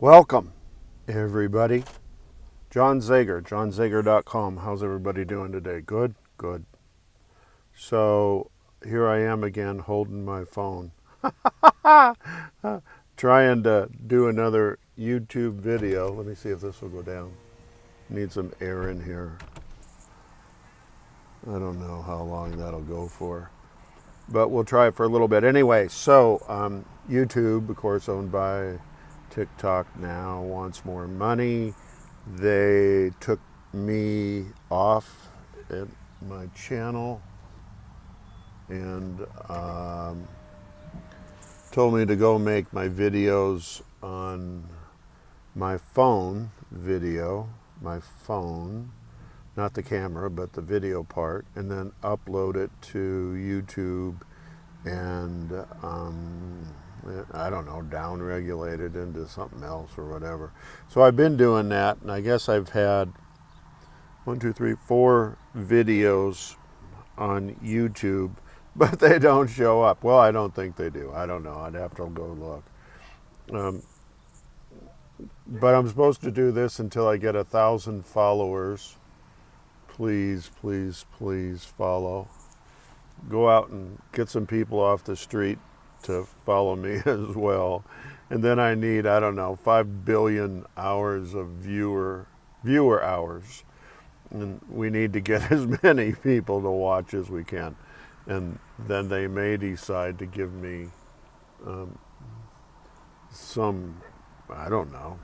Welcome, everybody. John Zager, johnzager.com. How's everybody doing today? Good? Good. So here I am again holding my phone, trying to do another YouTube video. Let me see if this will go down. Need some air in here. I don't know how long that'll go for, but we'll try it for a little bit. Anyway, so YouTube, of course, owned by TikTok now, wants more money. They took me off at my channel and told me to go make my videos on my phone my phone, not the camera, but the video part, and then upload it to YouTube and I don't know, down-regulate it into something else or whatever. So I've been doing that, and I guess I've had 4 videos on YouTube, but they don't show up. Well, I don't think they do. I don't know. I'd have to go look. But I'm supposed to do this until I get 1,000 followers. Please, please, please follow. Go out and get some people off the street to follow me as well. And then I need, I don't know, 5 billion hours of viewer hours. And we need to get as many people to watch as we can. And then they may decide to give me some, I don't know,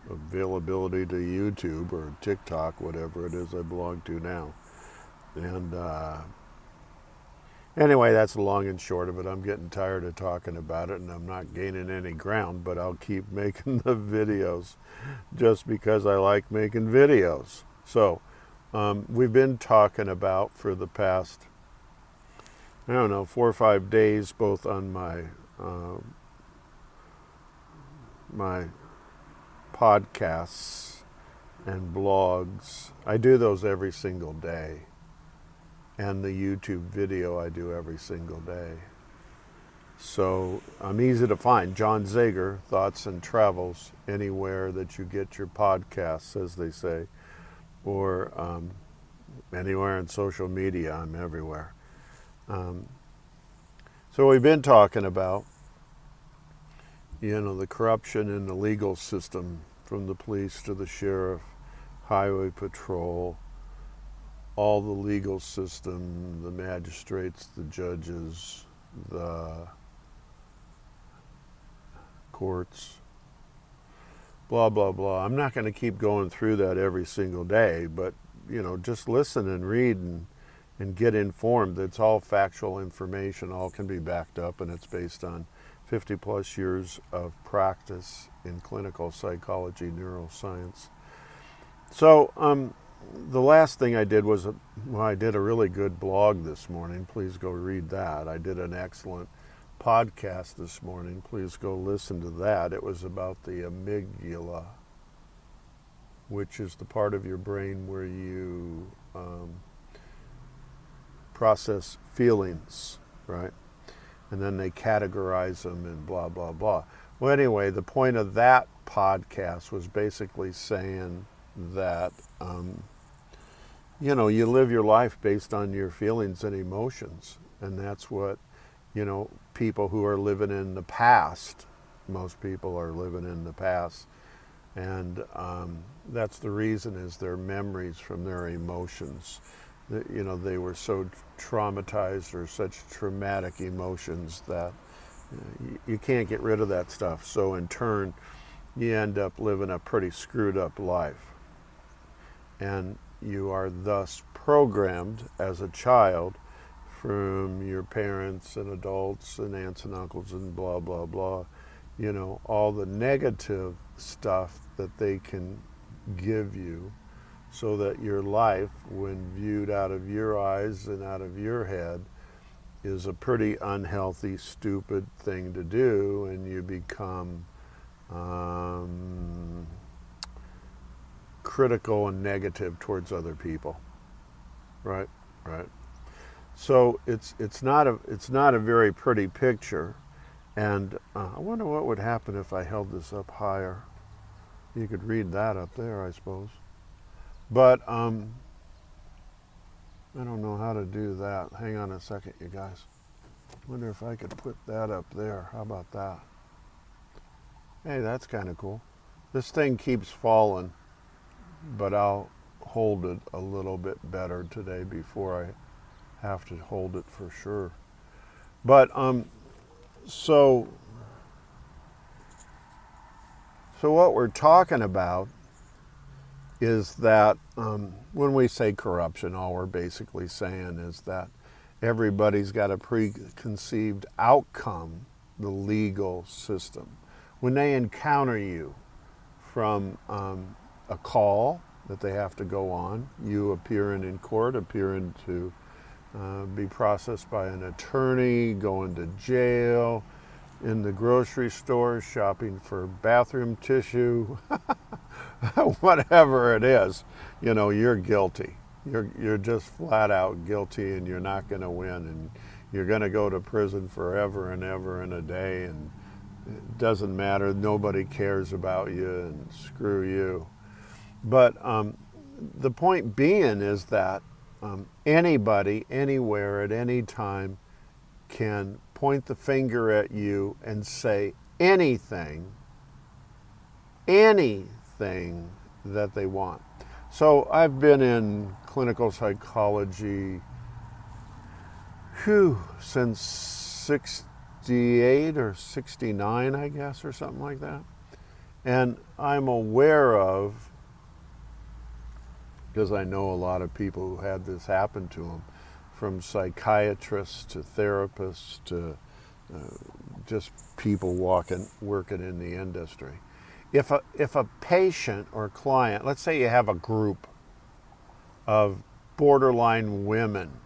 availability to YouTube or TikTok, whatever it is I belong to now. And anyway, that's the long and short of it. I'm getting tired of talking about it, and I'm not gaining any ground, but I'll keep making the videos just because I like making videos. So we've been talking about for the past, I don't know, 4 or 5 days, both on my my podcasts and blogs. I do those every single day. And the YouTube video I do every single day. So I'm easy to find. John Zager, Thoughts and Travels, anywhere that you get your podcasts, as they say, or anywhere in social media. I'm everywhere. So we've been talking about, the corruption in the legal system, from the police to the sheriff, highway patrol, all the legal system, the magistrates, the judges, the courts, blah, blah, blah. I'm not going to keep going through that every single day, but, just listen and read and get informed. It's all factual information, all can be backed up, and it's based on 50 plus years of practice in clinical psychology, neuroscience. So, the last thing I did was, I did a really good blog this morning. Please go read that. I did an excellent podcast this morning. Please go listen to that. It was about the amygdala, which is the part of your brain where you process feelings, right? And then they categorize them and blah, blah, blah. Well, anyway, the point of that podcast was basically saying that you live your life based on your feelings and emotions. And that's what, people who are living in the past, most people are living in the past. And that's the reason, is their memories from their emotions. They were so traumatized, or such traumatic emotions, that you can't get rid of that stuff. So in turn, you end up living a pretty screwed up life. And you are thus programmed as a child from your parents and adults and aunts and uncles and blah, blah, blah. All the negative stuff that they can give you, so that your life, when viewed out of your eyes and out of your head, is a pretty unhealthy, stupid thing to do, and you become critical and negative towards other people. Right. So it's not a very pretty picture, And I wonder what would happen if I held this up higher. You could read that up there, I suppose. But I don't know how to do that. Hang on a second, you guys. Wonder if I could put that up there. How about that? Hey, that's kind of cool. This thing keeps falling, but I'll hold it a little bit better today before I have to hold it for sure. But so what we're talking about is that when we say corruption, all we're basically saying is that everybody's got a preconceived outcome, the legal system. When they encounter you from a call that they have to go on, you appearing in court, appearing to be processed by an attorney, going to jail, in the grocery store, shopping for bathroom tissue, whatever it is, you're guilty. You're just flat out guilty, and you're not going to win, and you're going to go to prison forever and ever and a day, and it doesn't matter. Nobody cares about you, and screw you. But the point being is that anybody, anywhere, at any time can point the finger at you and say anything that they want. So I've been in clinical psychology since 68 or 69, I guess, or something like that. And I'm aware of, because I know a lot of people who had this happen to them, from psychiatrists to therapists to just people working in the industry. If a patient or client, let's say you have a group of borderline women,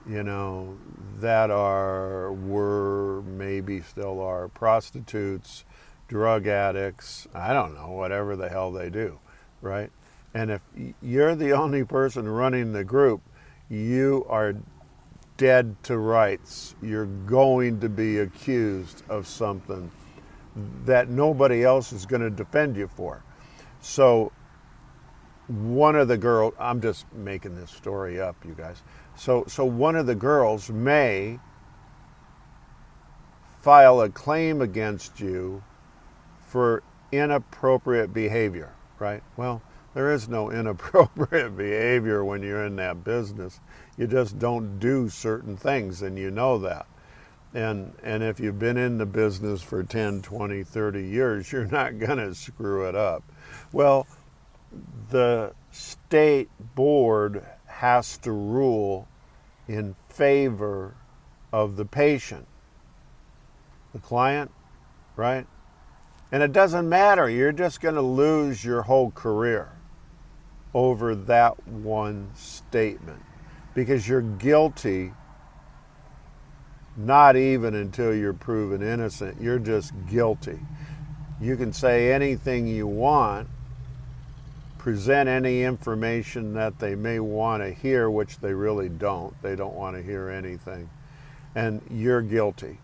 that were, maybe still are prostitutes, drug addicts, I don't know, whatever the hell they do, right? And if you're the only person running the group, you are dead to rights. You're going to be accused of something that nobody else is going to defend you for. So one of the girls, I'm just making this story up, you guys. So one of the girls may file a claim against you for inappropriate behavior, right? Well, there is no inappropriate behavior when you're in that business. You just don't do certain things, and you know that. And if you've been in the business for 10, 20, 30 years, you're not going to screw it up. Well, the state board has to rule in favor of the patient, the client, right? And it doesn't matter. You're just going to lose your whole career over that one statement, because you're guilty, not even until you're proven innocent. You're just guilty. You can say anything you want, present any information that they may want to hear, which they really don't. They don't want to hear anything. And you're guilty.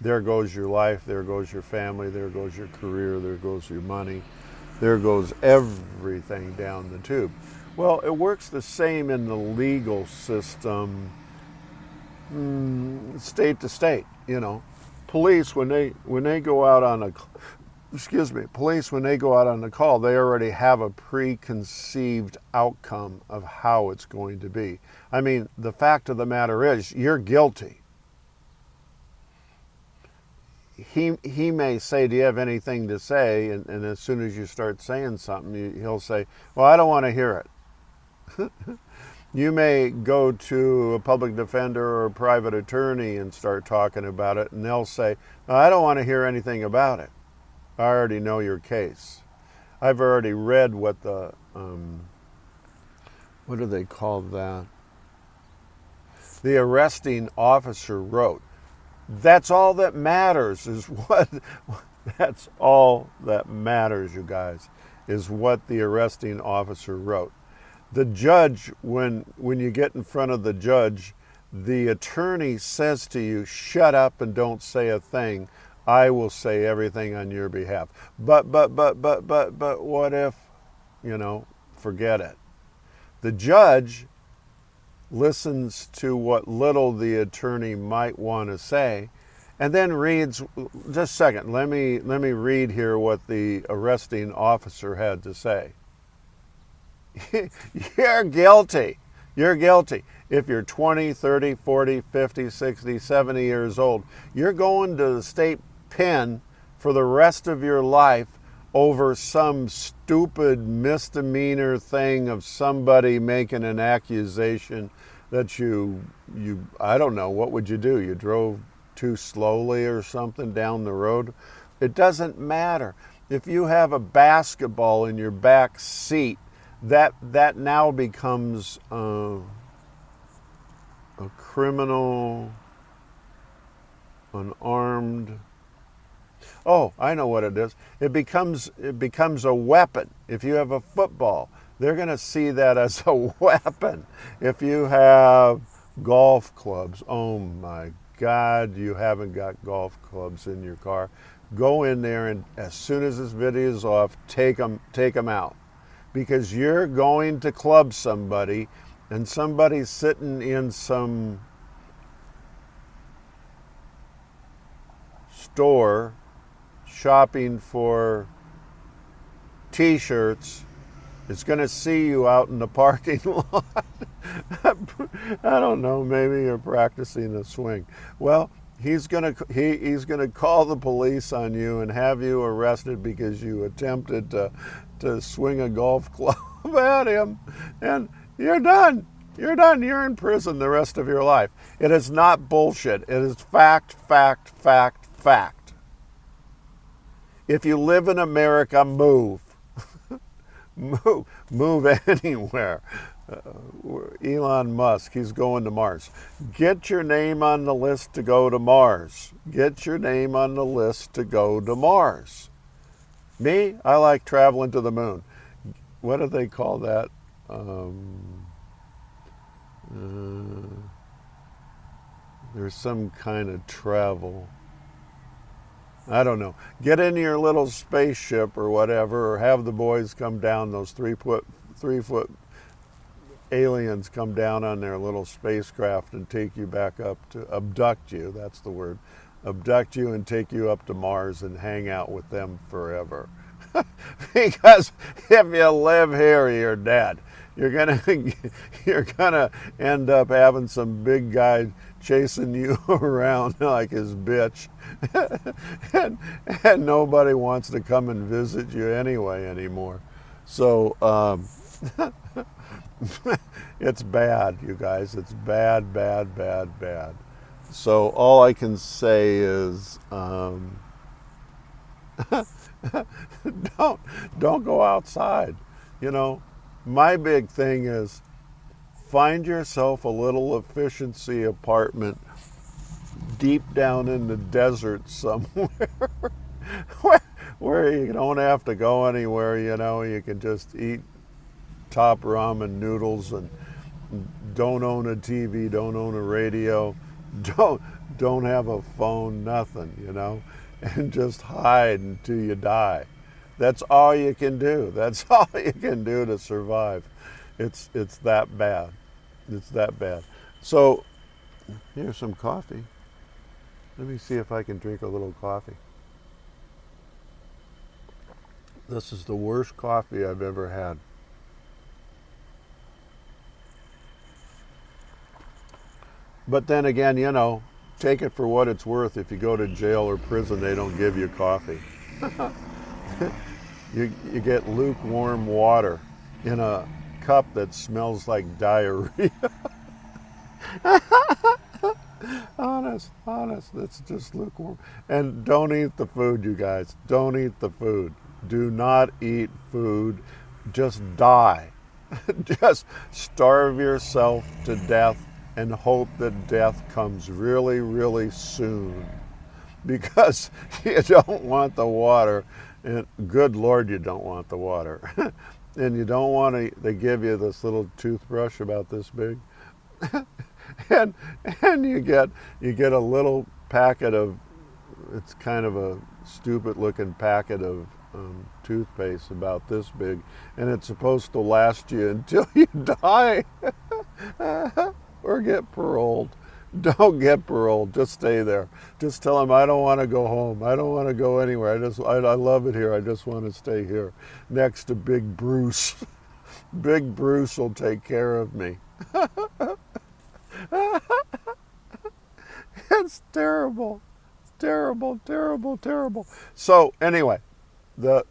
There goes your life, there goes your family, there goes your career, there goes your money, there goes everything down the tube. Well, it works the same in the legal system, state to state. Police, when they go out on a police, when they go out on the call, they already have a preconceived outcome of how it's going to be. I mean, the fact of the matter is, you're guilty. He may say, do you have anything to say? And as soon as you start saying something, he'll say, well, I don't want to hear it. You may go to a public defender or a private attorney and start talking about it, and they'll say, no, I don't want to hear anything about it. I already know your case. I've already read what the, what do they call that? The arresting officer wrote. That's all that matters, that's all that matters, you guys, is what the arresting officer wrote. The judge, when you get in front of the judge, the attorney says to you, shut up and don't say a thing, I will say everything on your behalf. But, what if, forget it. The judge listens to what little the attorney might want to say, and then reads, just a second, let me read here what the arresting officer had to say. You're guilty. You're guilty. If you're 20, 30, 40, 50, 60, 70 years old, you're going to the state pen for the rest of your life over some stupid misdemeanor thing of somebody making an accusation that I don't know, what would you do? You drove too slowly or something down the road? It doesn't matter. If you have a basketball in your back seat, that now becomes a criminal, an armed. Oh, I know what it is. It becomes a weapon. If you have a football, they're going to see that as a weapon. If you have golf clubs, oh my God, you haven't got golf clubs in your car. Go in there and as soon as this video is off, take them out. Because you're going to club somebody and somebody's sitting in some store shopping for t-shirts is going to see you out in the parking lot. I don't know, maybe you're practicing a swing. Well, he's going to call the police on you and have you arrested because you attempted to swing a golf club at him, and you're done. You're done. You're in prison the rest of your life. It is not bullshit. It is fact, fact, fact, fact. If you live in America, move. Move anywhere. Elon Musk, he's going to Mars. Get your name on the list to go to Mars. Get your name on the list to go to Mars. Me, I like traveling to the moon. What do they call that? There's some kind of travel. I don't know. Get in your little spaceship or whatever, or have the boys come down, those 3 foot aliens come down on their little spacecraft and take you back up to, abduct you, that's the word, abduct you and take you up to Mars and hang out with them forever. Because if you live here, you're dead. You're gonna end up having some big guy chasing you around like his bitch, and nobody wants to come and visit you anyway anymore. So it's bad, you guys. It's bad, bad, bad, bad. So all I can say is don't go outside. My big thing is find yourself a little efficiency apartment deep down in the desert somewhere where you don't have to go anywhere. You can just eat top ramen noodles and don't own a TV, don't own a radio, don't have a phone, nothing, and just hide until you die. That's all you can do. That's all you can do to survive. It's that bad. It's that bad. So here's some coffee. Let me see if I can drink a little coffee. This is the worst coffee I've ever had. But then again, take it for what it's worth. If you go to jail or prison, they don't give you coffee. You get lukewarm water in a cup that smells like diarrhea. Honest, it's just lukewarm. And don't eat the food, you guys. Don't eat the food. Do not eat food. Just die. Just starve yourself to death and hope that death comes really, really soon. Because you don't want the water. And good Lord, you don't want the water. And you don't want to, they give you this little toothbrush about this big. and you get a little packet of, it's kind of a stupid looking packet of toothpaste about this big, and it's supposed to last you until you die or get paroled. Don't get paroled. Just stay there. Just tell them, I don't want to go home. I don't want to go anywhere. I love it here. I just want to stay here next to Big Bruce. Big Bruce will take care of me. It's terrible. It's terrible, terrible, terrible. So anyway, the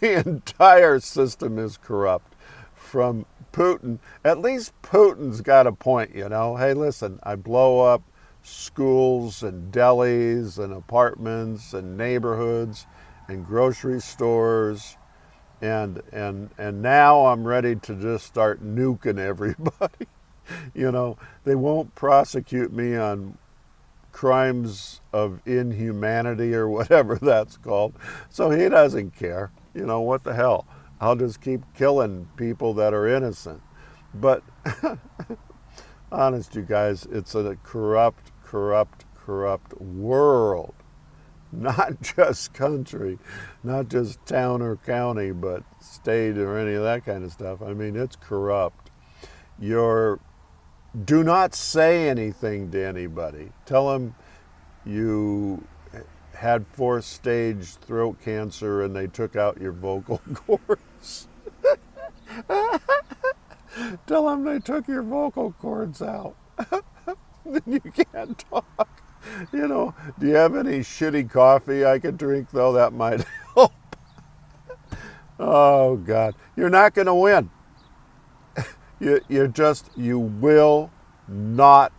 entire system is corrupt. From Putin, at least Putin's got a point, you know. Hey, listen, I blow up schools and delis and apartments and neighborhoods and grocery stores, and now I'm ready to just start nuking everybody. You know, they won't prosecute me on crimes of inhumanity or whatever that's called. So he doesn't care. You know, what the hell? I'll just keep killing people that are innocent. But honest, you guys, it's a corrupt, corrupt, corrupt world. Not just country, not just town or county, but state or any of that kind of stuff. I mean, it's corrupt. Do not say anything to anybody. Tell them you had 4th stage throat cancer and they took out your vocal cords. Tell them they took your vocal cords out. Then you can't talk. You know, do you have any shitty coffee I could drink, though? That might help. Oh, God. You're not going to win. You will not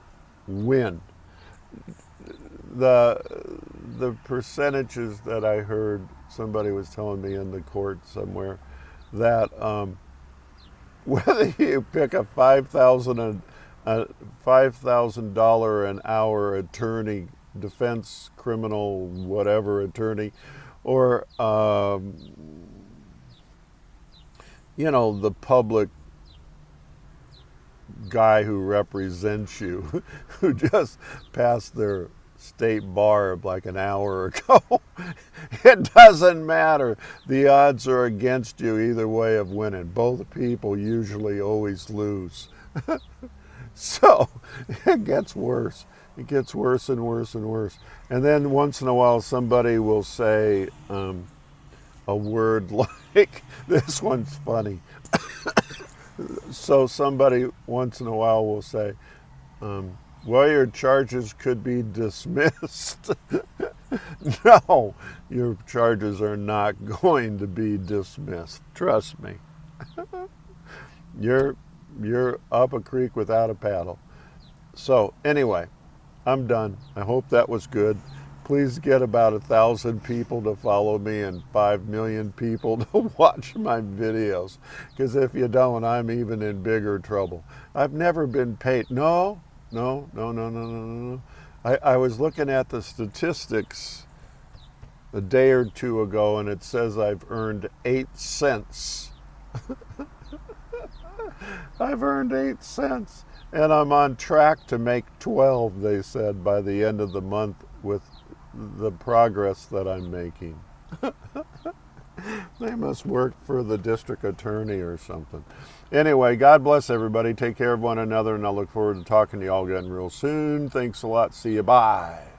win. The percentages that I heard, somebody was telling me in the court somewhere, that whether you pick a $5,000 an hour attorney, defense criminal, whatever attorney, or you know, the public guy who represents you, who just passed their state bar like an hour ago. It doesn't matter. The odds are against you either way of winning. Both people usually always lose. So it gets worse. It gets worse and worse and worse. And then once in a while somebody will say a word like, this one's funny. So somebody once in a while will say, well, your charges could be dismissed. No, your charges are not going to be dismissed. Trust me. You're up a creek without a paddle. So anyway, I'm done. I hope that was good. Please get about 1,000 people to follow me and 5 million people to watch my videos. Because if you don't, I'm even in bigger trouble. I've never been paid. No. I was looking at the statistics a day or two ago, and it says I've earned 8 cents. I've earned 8 cents. And I'm on track to make 12, they said, by the end of the month with the progress that I'm making. They must work for the district attorney or something. Anyway, God bless everybody. Take care of one another, and I look forward to talking to y'all again real soon. Thanks a lot. See you. Bye.